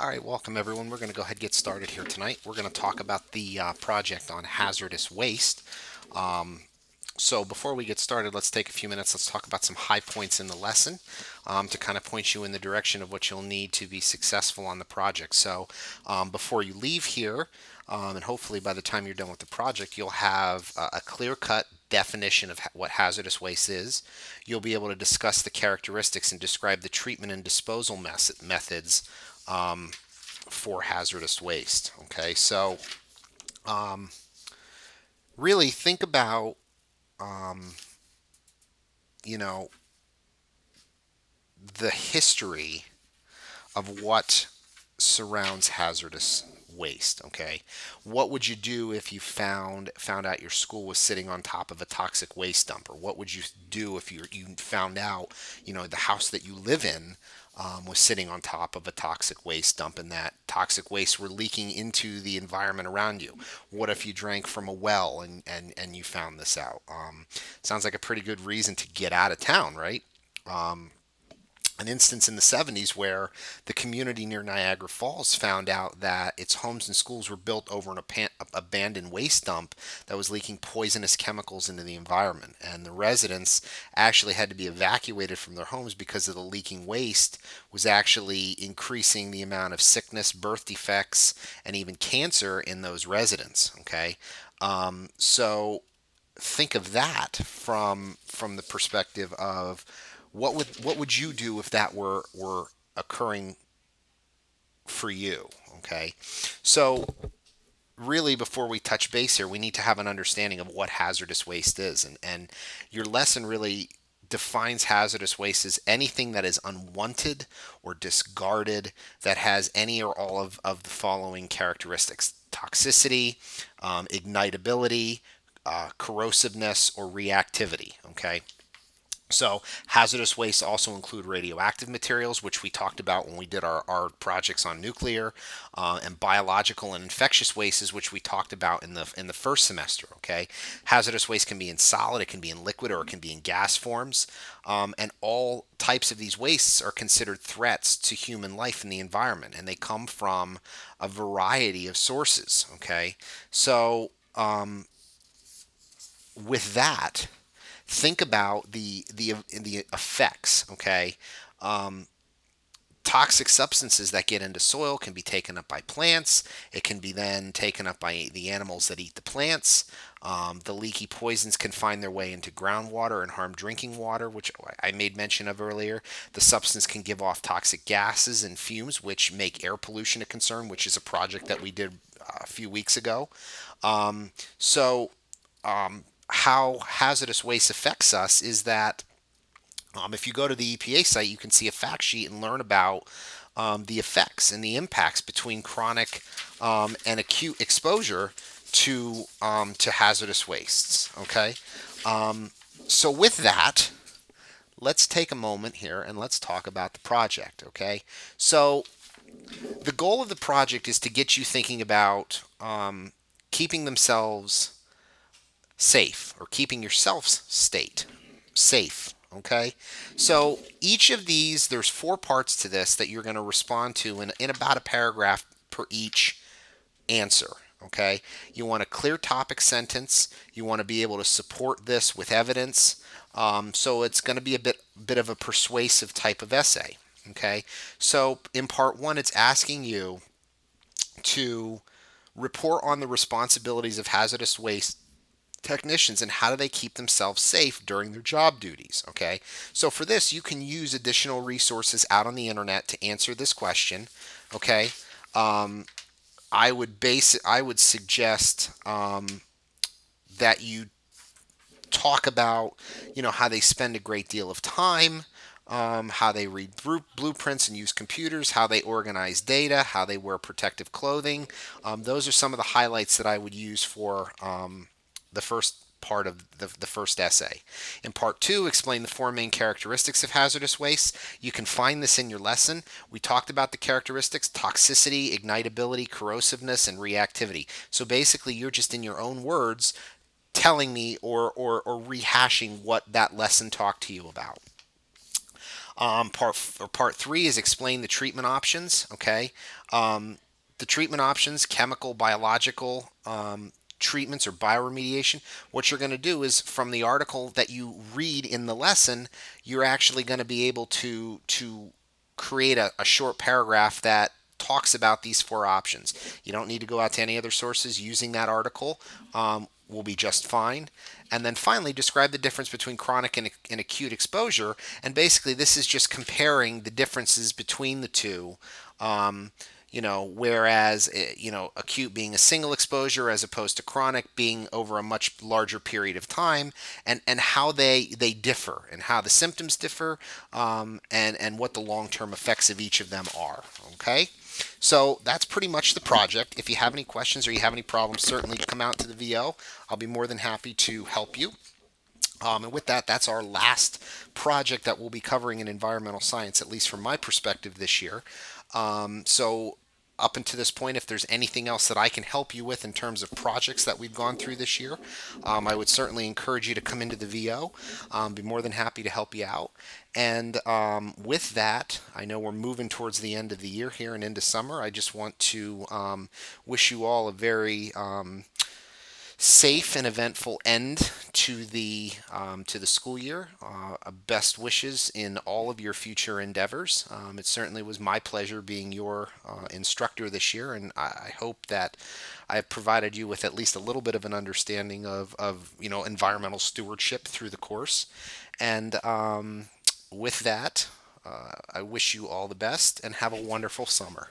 All right, welcome everyone. We're going to go ahead and get started here tonight. We're going to talk about the project on hazardous waste. So before we get started, let's take a few minutes. Let's talk about some high points in the lesson to kind of point you in the direction of what you'll need to be successful on the project. So before you leave here, and hopefully by the time you're done with the project, you'll have a clear-cut definition of what hazardous waste is. You'll be able to discuss the characteristics and describe the treatment and disposal methods for hazardous waste. Okay, so really think about you know the history of what surrounds hazardous waste. Okay, what would you do if you found out your school was sitting on top of a toxic waste dump, or what would you do if you found out the house that you live in was sitting on top of a toxic waste dump and that toxic waste were leaking into the environment around you? What if you drank from a well and you found this out? Sounds like a pretty good reason to get out of town, right? An instance in the 70s where the community near Niagara Falls found out that its homes and schools were built over an abandoned waste dump that was leaking poisonous chemicals into the environment. And the residents actually had to be evacuated from their homes because of the leaking waste was actually increasing the amount of sickness, birth defects, and even cancer in those residents. Okay. So think of that from the perspective of what would you do if that were occurring for you? Okay, so really before we touch base here, we need to have an understanding of what hazardous waste is, and your lesson really defines hazardous waste as anything that is unwanted or discarded that has any or all of the following characteristics: toxicity, ignitability, corrosiveness, or reactivity. Okay, so hazardous wastes also include radioactive materials, which we talked about when we did our projects on nuclear, and biological and infectious wastes, which we talked about in the first semester. Okay, hazardous waste can be in solid, it can be in liquid, or it can be in gas forms, and all types of these wastes are considered threats to human life in the environment, and they come from a variety of sources. Okay, so with that, think about the effects. Okay, toxic substances that get into soil can be taken up by plants. It can be then taken up by the animals that eat the plants. The leaky poisons can find their way into groundwater and harm drinking water, which I made mention of earlier. The substance can give off toxic gases and fumes, which make air pollution a concern, which is a project that we did a few weeks ago. So how hazardous waste affects us is that if you go to the EPA site, you can see a fact sheet and learn about the effects and the impacts between chronic and acute exposure to hazardous wastes. Okay, so with that, let's take a moment here and let's talk about the project. Okay, so the goal of the project is to get you thinking about keeping themselves safe, or keeping yourself's state safe. Okay, so each of these, there's four parts to this that you're going to respond to in about a paragraph per each answer. Okay, you want a clear topic sentence. You want to be able to support this with evidence. So it's going to be a bit of a persuasive type of essay. Okay, so in part one, it's asking you to report on the responsibilities of hazardous waste technicians and how do they keep themselves safe during their job duties. Okay, so for this, you can use additional resources out on the internet to answer this question. Okay, I would suggest that you talk about how they spend a great deal of time, how they read blueprints and use computers, how they organize data, how they wear protective clothing. Those are some of the highlights that I would use for the first part of the first essay. In part two, explain the four main characteristics of hazardous waste. You can find this in your lesson. We talked about the characteristics: toxicity, ignitability, corrosiveness, and reactivity. So basically, you're just in your own words telling me or rehashing what that lesson talked to you about. Part three is explain the treatment options. Okay, the treatment options, chemical, biological treatments, or bioremediation. What you're going to do is from the article that you read in the lesson, you're actually going to be able to create a short paragraph that talks about these four options. You don't need to go out to any other sources. Using that article will be just fine. And then finally, describe the difference between chronic and acute exposure. And basically, this is just comparing the differences between the two. Um, whereas acute being a single exposure as opposed to chronic being over a much larger period of time, and how they differ and how the symptoms differ, and what the long-term effects of each of them are. Okay, so that's pretty much the project. If you have any questions or you have any problems, certainly come out to the VO. I'll be more than happy to help you. And with that, that's our last project that we'll be covering in environmental science, at least from my perspective this year. So, up until this point, if there's anything else that I can help you with in terms of projects that we've gone through this year, I would certainly encourage you to come into the VO. Be more than happy to help you out. And with that, I know we're moving towards the end of the year here and into summer. I just want to wish you all a very safe and eventful end to the school year. Best wishes in all of your future endeavors. It certainly was my pleasure being your instructor this year, and I hope that I have provided you with at least a little bit of an understanding of environmental stewardship through the course. And with that, I wish you all the best and have a wonderful summer.